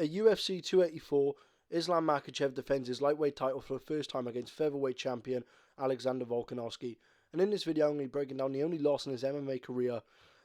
At UFC 284, Islam Makhachev defends his lightweight title for the first time against featherweight champion Alexander Volkanovski. And in this video, I'm going to be breaking down the only loss in his MMA career,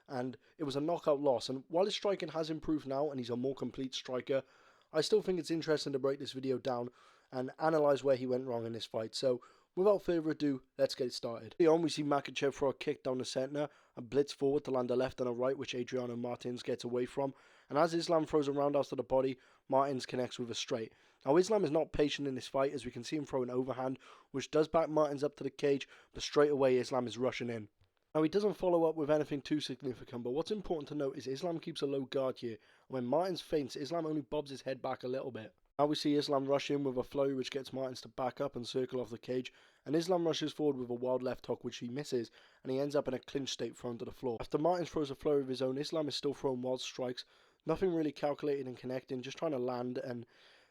and it was a knockout loss. And while his striking has improved now and he's a more complete striker, I still think it's interesting to break this video down and analyse where he went wrong in this fight. So, without further ado, let's get started. Early on, we see Makhachev throw a kick down the centre and blitz forward to land a left and a right, which Adriano Martins gets away from. And as Islam throws a roundhouse to the body, Martins connects with a straight. Now, Islam is not patient in this fight, as we can see him throw an overhand, which does back Martins up to the cage, but straight away Islam is rushing in. Now, he doesn't follow up with anything too significant, but what's important to note is Islam keeps a low guard here. When Martins feints, Islam only bobs his head back a little bit. Now we see Islam rush in with a flurry which gets Martins to back up and circle off the cage, and Islam rushes forward with a wild left hook which he misses, and he ends up in a clinch state thrown to the floor. After Martins throws a flurry of his own, Islam is still throwing wild strikes, nothing really calculated and connecting, just trying to land, and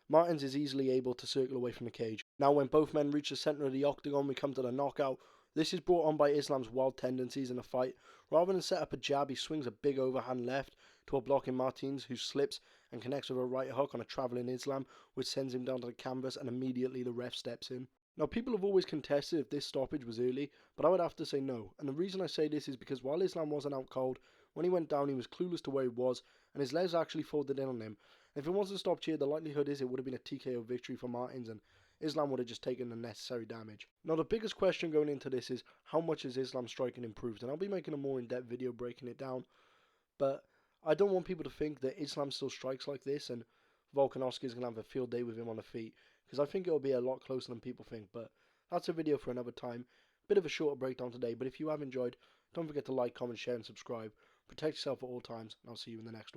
Martins is easily able to circle away from the cage. Now when both men reach the centre of the octagon, we come to the knockout. This is brought on by Islam's wild tendencies in the fight. Rather than set up a jab, he swings a big overhand left to a blocking Martins, who slips and connects with a right hook on a travelling Islam, which sends him down to the canvas, and immediately the ref steps in. Now, people have always contested if this stoppage was early, but I would have to say no. And the reason I say this is because while Islam wasn't out cold, when he went down he was clueless to where he was, and his legs actually folded in on him. And if it wasn't stopped here, the likelihood is it would have been a TKO victory for Martins, and Islam would have just taken the necessary damage. Now, the biggest question going into this is how much has Islam's striking improved? And I'll be making a more in-depth video breaking it down, but I don't want people to think that Islam still strikes like this and Volkanovski is going to have a field day with him on the feet, because I think it'll be a lot closer than people think. But that's a video for another time. Bit of a shorter breakdown today, but if you have enjoyed, don't forget to like, comment, share and subscribe. Protect yourself at all times, and I'll see you in the next one.